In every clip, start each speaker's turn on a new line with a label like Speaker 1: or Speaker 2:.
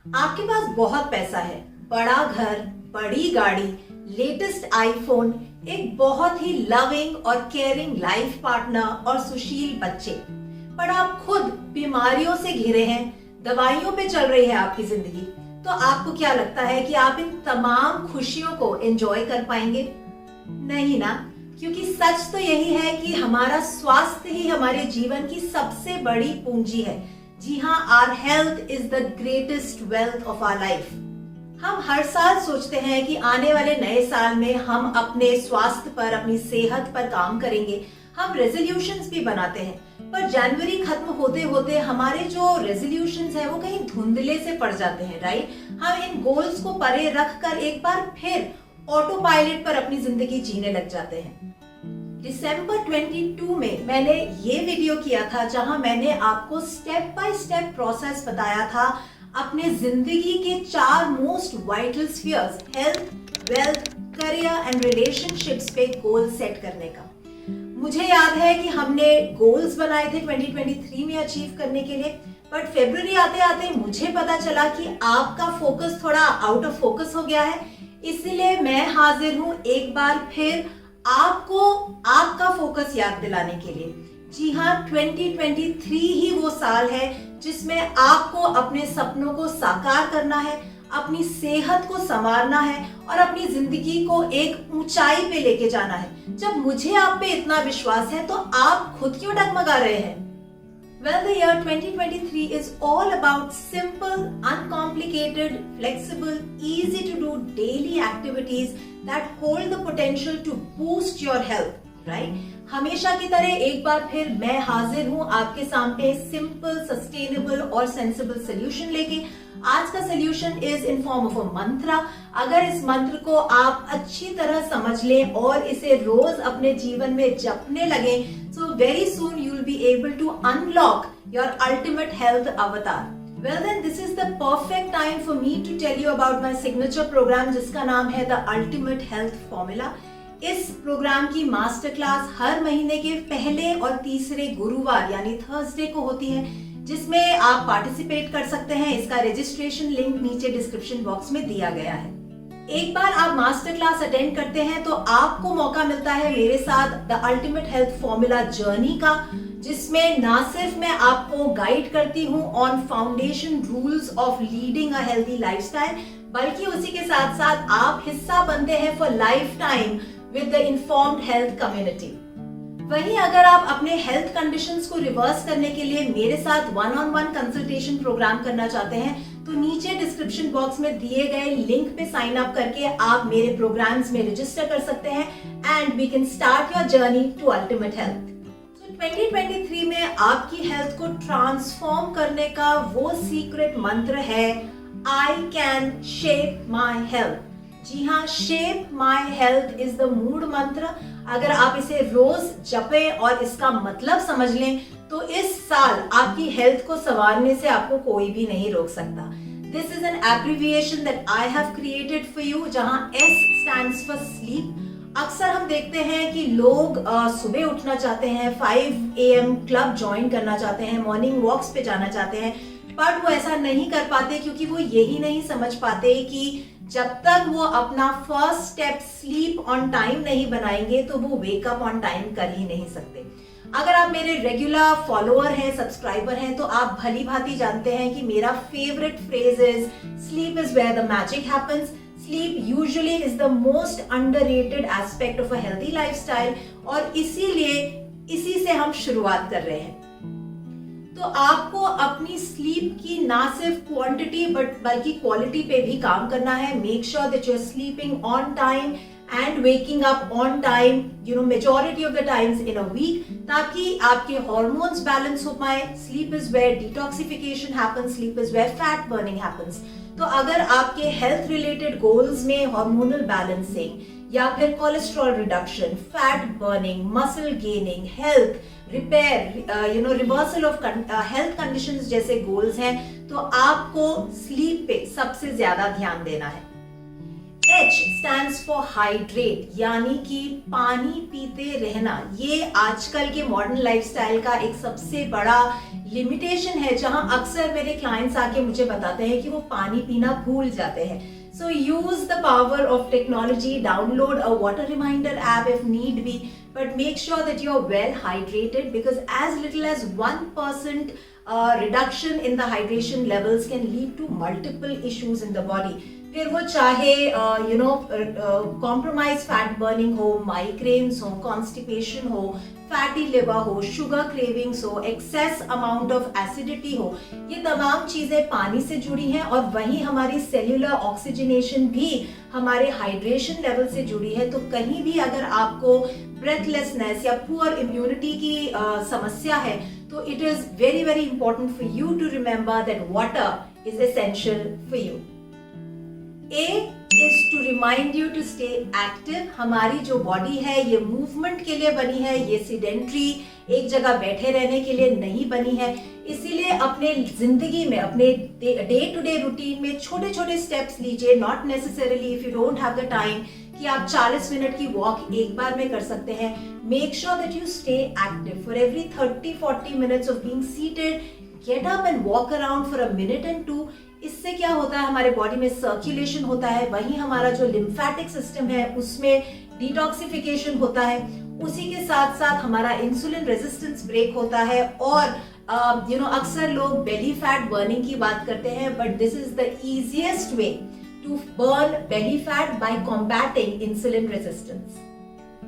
Speaker 1: आपके पास बहुत पैसा है, बड़ा घर, बड़ी गाड़ी, लेटेस्ट आईफोन, एक बहुत ही लविंग और केयरिंग लाइफ पार्टनर और सुशील बच्चे, पर आप खुद बीमारियों से घिरे हैं, दवाइयों पे चल रही है आपकी जिंदगी। तो आपको क्या लगता है कि आप इन तमाम खुशियों को एंजॉय कर पाएंगे? नहीं ना, क्योंकि सच तो यही है कि हमारा स्वास्थ्य ही हमारे जीवन की सबसे बड़ी पूंजी है। जी हाँ, our health is the greatest wealth of our life. हम हर साल सोचते हैं कि आने वाले नए साल में हम अपने स्वास्थ्य पर, अपनी सेहत पर काम करेंगे। हम रेजोल्यूशंस भी बनाते हैं, पर जनवरी खत्म होते होते हमारे जो रेजोल्यूशंस हैं वो कहीं धुंधले से पड़ जाते हैं, राइट? हम इन गोल्स को परे रख कर एक बार फिर ऑटो पायलट पर अपनी जिंदगी जीने लग जाते हैं। दिसंबर 22 में मैंने ये वीडियो किया था जहां मैंने आपको स्टेप बाय स्टेप प्रोसेस बताया था अपने जिंदगी के 4 most vital spheres, health, wealth, career and relationships पे गोल सेट करने का। मुझे याद है कि हमने गोल्स बनाए थे 2023 में अचीव करने के लिए, बट फरवरी आते आते मुझे पता चला कि आपका फोकस थोड़ा आउट ऑफ फोकस हो गया है। इसलिए मैं हाजिर हूं एक बार फिर आपको आपका फोकस याद दिलाने के लिए। जी हाँ, 2023 ही वो साल है जिसमें आपको अपने सपनों को साकार करना है, अपनी सेहत को संवारना है और अपनी जिंदगी को एक ऊंचाई पे लेके जाना है। जब मुझे आप पे इतना विश्वास है तो आप खुद क्यों डगमगा रहे हैं? Well, the year 2023 is all about simple, uncomplicated, flexible, easy to do daily activities that hold the potential to boost your health, right? हमेशा की तरह एक बार फिर मैं हाजिर हूँ आपके सामने सिंपल, सस्टेनेबल और सेंसिबल सोल्यूशन लेके। आज का solution is in form of a मंत्र। अगर इस मंत्र को आप अच्छी तरह समझ लें और इसे रोज अपने जीवन में जपने लगे, so very soon you will be able to unlock your ultimate health avatar. Well then, this is the perfect time for me to tell you about my signature program जिसका नाम है The Ultimate Health Formula. इस programme की master class हर महीने के पहले और तीसरे गुरुवार यानी थर्सडे को होती है, जिसमें आप पार्टिसिपेट कर सकते हैं। इसका रजिस्ट्रेशन लिंक नीचे डिस्क्रिप्शन बॉक्स में दिया गया है। एक बार आप मास्टर क्लास अटेंड करते हैं तो आपको मौका मिलता है मेरे साथ the ultimate health formula journey का, जिसमें ना सिर्फ मैं आपको गाइड करती हूँ on foundation rules of leading a healthy lifestyle, बल्कि उसी के साथ साथ आप हिस्सा बनते हैं for life time with the informed health community. वहीं अगर आप अपने हेल्थ कंडीशंस को रिवर्स करने के लिए मेरे साथ 1-on-1 कंसल्टेशन प्रोग्राम करना चाहते हैं तो नीचे डिस्क्रिप्शन बॉक्स में दिए गए लिंक पे साइन अप करके आप मेरे प्रोग्राम्स में रजिस्टर कर सकते हैं and we can start your journey to ultimate health. 2023 में आपकी हेल्थ को ट्रांसफॉर्म करने का वो सीक्रेट मंत्र है I can shape my health. जी हाँ, shape my health is the mood mantra. अगर आप इसे रोज जपें और इसका मतलब समझ लें तो इस साल आपकी हेल्थ को संवारने से आपको कोई भी नहीं रोक सकता। This is an abbreviation that I have created for you, जहां S स्टैंड्स फॉर स्लीप। अक्सर हम देखते हैं कि लोग सुबह उठना चाहते हैं, 5 AM क्लब ज्वाइन करना चाहते हैं, मॉर्निंग वॉक्स पे जाना चाहते हैं, बट वो ऐसा नहीं कर पाते क्योंकि वो यही नहीं समझ पाते कि जब तक वो अपना first step sleep on time नहीं बनाएंगे तो वो वेकअप ऑन टाइम कर ही नहीं सकते। अगर आप मेरे रेगुलर फॉलोअर हैं, सब्सक्राइबर हैं, तो आप भली भांति जानते हैं कि मेरा favourite phrase is sleep is where the magic happens. Sleep usually is the most underrated aspect of a healthy lifestyle और इसीलिए इसी से हम शुरुआत कर रहे हैं। तो आपको अपनी स्लीप की ना सिर्फ क्वांटिटी बल्कि क्वालिटी पे भी काम करना है। Make sure that you are sleeping on time and waking up on time, majority of the times in a week, ताकि आपके हॉर्मोन्स बैलेंस हो पाए। Sleep is where detoxification happens, sleep is where fat burning happens. तो अगर आपके health related goals में hormonal balancing या फिर cholesterol reduction, fat burning, muscle gaining, health repair, reversal of health conditions जैसे गोल्स हैं, तो आपको स्लीप पे सबसे ज्यादा ध्यान देना है। H stands for hydrate, यानी कि पानी पीते रहना। ये आजकल के मॉडर्न लाइफस्टाइल का एक सबसे बड़ा लिमिटेशन है, जहां अक्सर मेरे क्लाइंट्स आके मुझे बताते हैं कि वो पानी पीना भूल जाते हैं। So use the power of technology, download a water reminder app if need be, but make sure that you're well hydrated, because as little as 1% reduction in the hydration levels can lead to multiple issues in the body. फिर वो चाहे compromise fat burning हो, migraines हो, constipation हो, fatty liver हो, sugar cravings हो, excess amount of acidity हो, ये तमाम चीजें पानी से जुड़ी हैं। और वहीं हमारी सेल्यूलर ऑक्सीजनेशन भी हमारे हाइड्रेशन लेवल से जुड़ी है। तो कहीं भी अगर आपको ब्रेथलेसनेस या पुअर इम्यूनिटी की समस्या है, तो it is very very important for you to remember that water is essential for you. A is to remind you to stay active। हमारी जो बॉडी है ये मूवमेंट के लिए बनी है, ये सीडेंट्री एक जगह बैठे रहने के लिए नहीं बनी है। इसीलिए अपने जिंदगी में, अपने डे टू डे रूटीन में छोटे छोटे स्टेप्स लीजिए। Not necessarily if you don't have the time कि आप 40 मिनट की वॉक एक बार में कर सकते हैं। Make sure that you stay active for every 30-40 minutes of being seated, get up and walk around for a minute and two. इससे क्या होता है, हमारे बॉडी में सर्कुलेशन होता है, वहीं हमारा जो लिम्फेटिक सिस्टम है उसमें डिटॉक्सिफिकेशन होता है। उसी के साथ साथ हमारा इंसुलिन रेजिस्टेंस ब्रेक होता है। और अक्सर लोग बेली फैट बर्निंग की बात करते हैं, but this is the easiest way to burn belly fat by combating insulin resistance.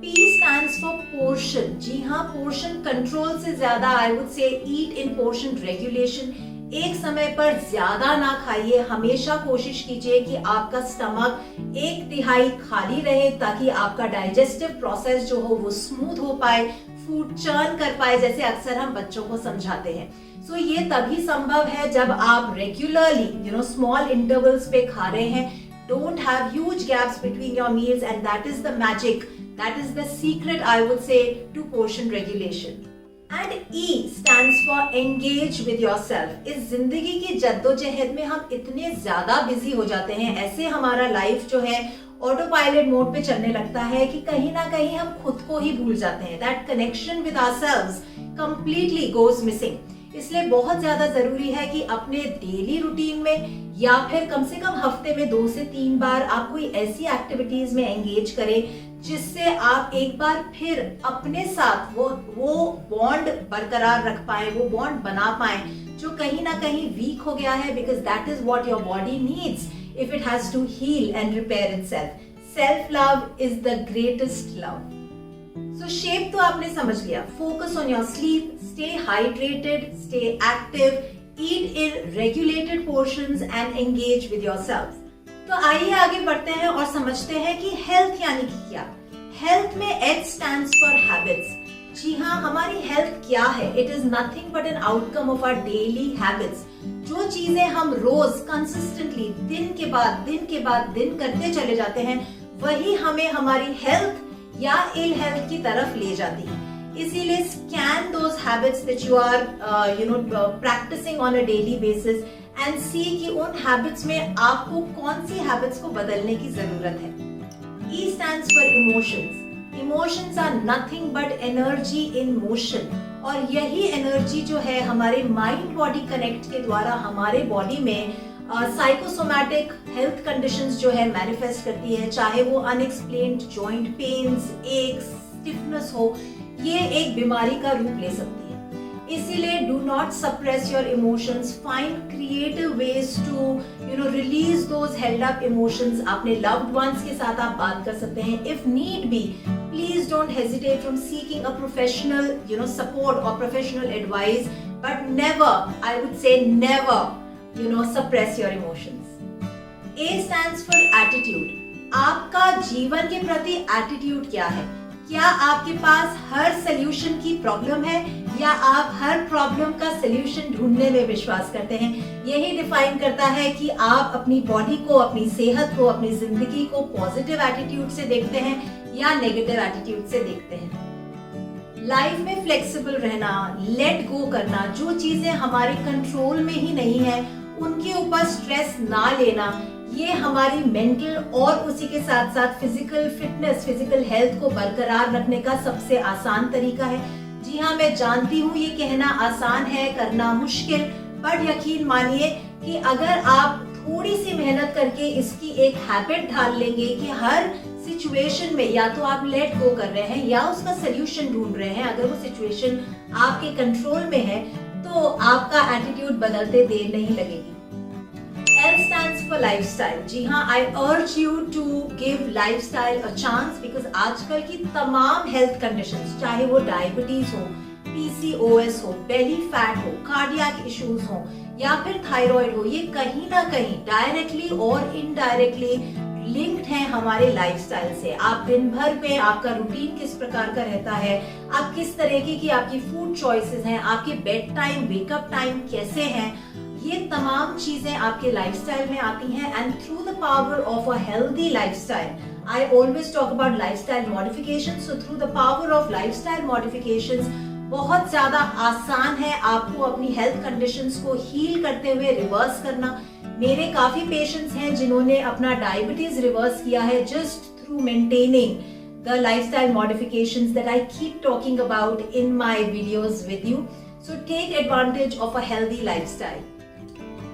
Speaker 1: P stands for portion। जी हाँ, पोर्शन कंट्रोल से ज्यादा आई वुड से ईट इन पोर्शन रेगुलेशन। एक समय पर ज्यादा ना खाइए, हमेशा कोशिश कीजिए कि आपका स्टमक 1/3 खाली रहे, ताकि आपका डाइजेस्टिव प्रोसेस जो हो वो स्मूथ हो पाए, फूड चर्न कर पाए, जैसे अक्सर हम बच्चों को समझाते हैं। सो ये तभी संभव है जब आप रेगुलरली स्मॉल इंटरवल्स पे खा रहे हैं। Don't have huge gaps between your meals, and that is the magic, that is the secret I would से to portion regulation. And E stands for engage with yourself। इस जिंदगी की जद्दोजहद में हम इतने ज्यादा बिजी हो जाते हैं, ऐसे हमारा लाइफ जो है ऑटो पायलट मोड पे चलने लगता है कि कहीं ना कहीं हम खुद को ही भूल जाते हैं। That connection with ourselves completely goes missing. इसलिए बहुत ज्यादा जरूरी है कि अपने डेली रूटीन में या फिर कम से कम हफ्ते में 2 से 3 बार आप कोई ऐसी एक्टिविटीज में एंगेज करें जिससे आप एक बार फिर अपने साथ वो बॉन्ड बरकरार रख पाए, वो बॉन्ड बना पाए जो कहीं ना कहीं वीक हो गया है, because that is what your body needs if it has to heal and repair itself. Self love is the greatest love. So shape तो आपने समझ लिया। Focus on your sleep, stay hydrated, stay active, eat in regulated portions and engage with yourself. तो आइए आगे बढ़ते हैं और समझते हैं कि हेल्थ यानी कि क्या। हेल्थ में H stands for habits। जी हाँ, हमारी हेल्थ क्या है? It is nothing but an outcome of our daily habits. जो चीजें हम रोज कंसिस्टेंटली दिन के बाद दिन करते चले जाते हैं, वही हमें हमारी हेल्थ या इल हेल्थ की तरफ ले जाती है। इसीलिए scan those habits that you are practising on a daily basis and see कि उन हैबिट्स में आपको कौन सी हैबिट्स को बदलने की जरूरत है। E stands for emotions। Emotions are nothing but energy in motion। और यही एनर्जी जो है हमारे माइंड बॉडी कनेक्ट के द्वारा हमारे बॉडी में साइकोसोमैटिक हेल्थ कंडीशंस जो है मैनिफेस्ट करती है, चाहे वो unexplained joint pains, x, stiffness हो, ये एक बीमारी का रूप ले सकती है। इसीलिए do not suppress your emotions, find creative ways to release those held up emotions. अपने लव्ड वंस के साथ आप बात कर सकते हैं। If need be, please don't hesitate from seeking a professional support और professional advice, but never, I would say never suppress your emotions. A stands for attitude। आपका जीवन के प्रति एटीट्यूड क्या है? क्या आपके पास हर सल्यूशन की प्रॉब्लम है, या आप हर प्रॉब्लम का सल्यूशन ढूंढने में विश्वास करते हैं? यही डिफाइन करता है कि आप अपनी बॉडी को, अपनी सेहत को, अपनी जिंदगी को पॉजिटिव एटीट्यूड से देखते हैं या नेगेटिव एटीट्यूड से देखते हैं। लाइफ में फ्लेक्सिबल रहना, लेट गो करना, जो चीजें हमारे कंट्रोल में ही नहीं है उनके ऊपर स्ट्रेस ना लेना, ये हमारी मेंटल और उसी के साथ साथ फिजिकल फिटनेस, फिजिकल हेल्थ को बरकरार रखने का सबसे आसान तरीका है। जी हाँ, मैं जानती हूँ ये कहना आसान है, करना मुश्किल, बट यकीन मानिए कि अगर आप थोड़ी सी मेहनत करके इसकी एक हैबिट ढाल लेंगे कि हर सिचुएशन में या तो आप लेट गो कर रहे हैं या उसका सोल्यूशन ढूंढ रहे हैं, अगर वो सिचुएशन आपके कंट्रोल में है तो आपका एटीट्यूड बदलते देर नहीं लगेगी। L stands for lifestyle। जी हाँ, I urge you to give lifestyle a chance because आजकल की तमाम हेल्थ कंडीशंस, चाहे वो डायबिटीज हो, PCOS हो, बेली फैट हो, कार्डियक इश्यूज हो या फिर थायराइड हो, ये कहीं ना कहीं डायरेक्टली और इनडायरेक्टली लिंक्ड हैं हमारे लाइफस्टाइल से। आप दिन भर में आपका रूटीन किस प्रकार का रहता है, आप किस तरीके की आपकी फूड चॉइसेस हैं, आपके बेड टाइम, वेकअप टाइम कैसे हैं, ये तमाम चीजें आपके लाइफस्टाइल में आती हैं। And through the power of a healthy lifestyle, I always talk about lifestyle modification. So through the power of lifestyle modifications बहुत ज्यादा आसान है आपको अपनी हेल्थ कंडीशंस को हील करते हुए रिवर्स करना। मेरे काफी पेशेंट्स हैं जिन्होंने अपना डायबिटीज रिवर्स किया है just through maintaining the lifestyle modifications that I keep talking about in my videos with you. So take advantage of a healthy lifestyle.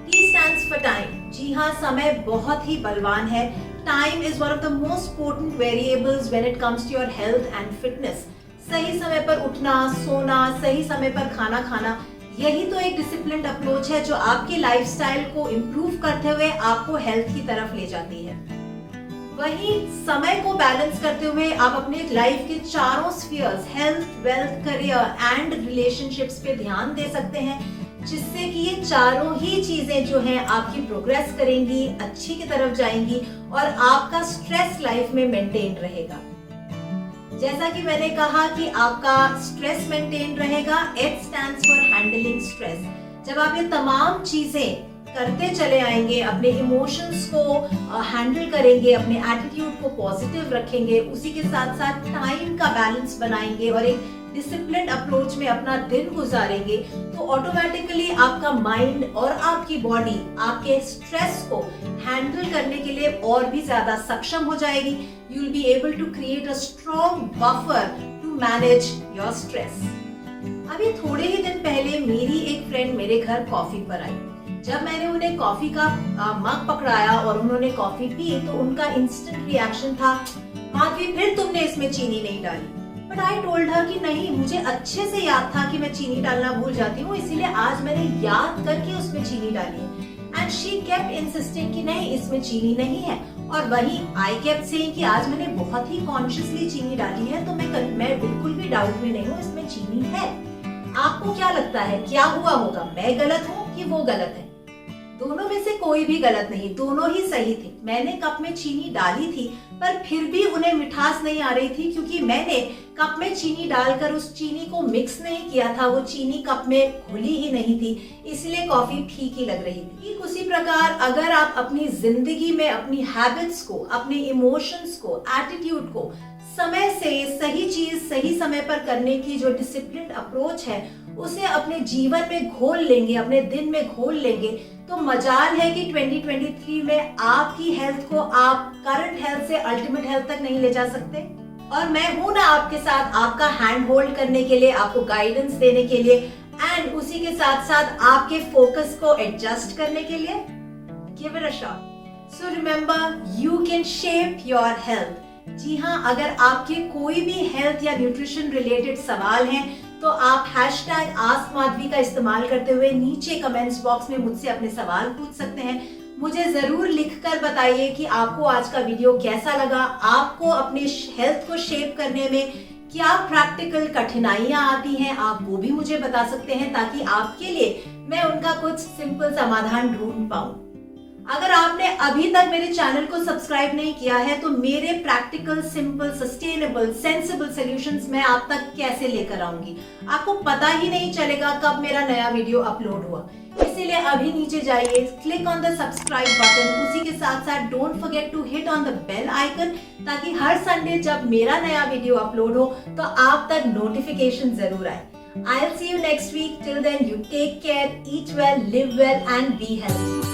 Speaker 1: T stands for time। जी हाँ, समय बहुत ही बलवान है। Time is one of the most potent variables when it comes to your health and fitness। सही समय पर उठना, सोना, सही समय पर खाना खाना, यही तो एक डिसिप्लिन्ड अप्रोच है जो आपके लाइफस्टाइल को इम्प्रूव करते हुए आपको हेल्थ की तरफ ले जाती है। वहीं समय को बैलेंस करते हुए आप अपने लाइफ के चारों spheres, health, wealth, career and relationships पे ध्यान दे सकते हैं, जिससे कि ये चारों ही चीजें जो हैं आपकी प्रोग्रेस करेंगी, अच्छी की तरफ जाएंगी और आपका स्ट्रेस लाइफ में मेंटेन रहेगा। जैसा कि मैंने कहा कि आपका स्ट्रेस मेंटेन रहेगा। H stands for handling stress. जब आप ये तमाम चीजें करते चले आएंगे, अपने इमोशंस को हैंडल करेंगे, अपने एटीट्यूड को पॉजिटिव रखेंगे, उसी के साथ साथ टाइम का बैलेंस बनाएंगे और एक डिसिप्लिन्ड अप्रोच में अपना दिन गुजारेंगे, तो ऑटोमेटिकली आपका माइंड और आपकी बॉडी आपके स्ट्रेस को हैंडल करने के लिए और भी ज्यादा सक्षम हो जाएगी। You will be able to create a strong buffer to manage your stress. अभी थोड़े ही दिन पहले मेरी एक फ्रेंड मेरे घर कॉफी पर आई। जब मैंने उन्हें कॉफी का मग पकड़ाया और उन्होंने कॉफी पी तो उनका इंस्टेंट रिएक्शन था, माधवी फिर तुमने इसमें चीनी नहीं डाली। बट आई टोल्ड हर कि नहीं, मुझे अच्छे से याद था कि मैं चीनी डालना भूल जाती हूँ, इसीलिए आज मैंने याद करके उसमें चीनी डाली है। एंड शी केप्ट इंसिस्टिंग कि नहीं, इसमें चीनी नहीं है। और वहीं आई केप्ट सेइंग कि आज मैंने बहुत ही कॉन्शियसली चीनी डाली है, तो मैं बिल्कुल भी डाउट में नहीं हूँ, इसमें चीनी है। आपको क्या लगता है क्या हुआ होगा? मैं गलत हूँ कि वो गलत है? दोनों में से कोई भी गलत नहीं, दोनों ही सही थे। मैंने कप में चीनी डाली थी पर फिर भी उन्हें मिठास नहीं आ रही थी, क्योंकि मैंने कप में चीनी डालकर उस चीनी को मिक्स नहीं किया था, वो चीनी कप में घुली ही नहीं थी, इसलिए कॉफी फीकी लग रही थी। ठीक उसी प्रकार अगर आप अपनी जिंदगी में अपनी हैबिट्स को, अपने इमोशंस को, एटीट्यूड को समय से सही चीज सही समय पर करने की जो डिसिप्लिन्ड अप्रोच है उसे अपने जीवन में घोल लेंगे, अपने दिन में घोल लेंगे, तो मजाल है कि 2023 में आपकी हेल्थ को आप करंट हेल्थ से अल्टीमेट हेल्थ तक नहीं ले जा सकते। और मैं हूं ना आपके साथ, आपका हैंड होल्ड करने के लिए, आपको गाइडेंस देने के लिए एंड उसी के साथ साथ आपके फोकस को एडजस्ट करने के लिए। Give it a shot. So remember, you can shape your health. जी हाँ, अगर आपके कोई भी हेल्थ या न्यूट्रिशन रिलेटेड सवाल हैं तो आप #AskMadhvi का इस्तेमाल करते हुए नीचे कमेंट्स बॉक्स में मुझसे अपने सवाल पूछ सकते हैं। मुझे जरूर लिखकर बताइए कि आपको आज का वीडियो कैसा लगा, आपको अपने हेल्थ को शेप करने में क्या प्रैक्टिकल कठिनाइयां आती हैं, आप वो भी मुझे बता सकते हैं ताकि आपके लिए मैं उनका कुछ सिंपल समाधान ढूंढ पाऊं। अगर आपने अभी तक मेरे चैनल को सब्सक्राइब नहीं किया है तो मेरे practical, simple, sustainable, sensible solutions मैं आप तक कैसे लेकर आऊंगी, आपको पता ही नहीं चलेगा कब मेरा नया वीडियो अपलोड हुआ। इसीलिए अभी नीचे जाइए, click on the subscribe button, उसी के साथ साथ don't forget to hit on the bell icon, ताकि हर संडे जब मेरा नया वीडियो अपलोड हो तो आप तक नोटिफिकेशन जरूर आए। I'll see you next week. Till then, you take care, eat well, live well and be healthy.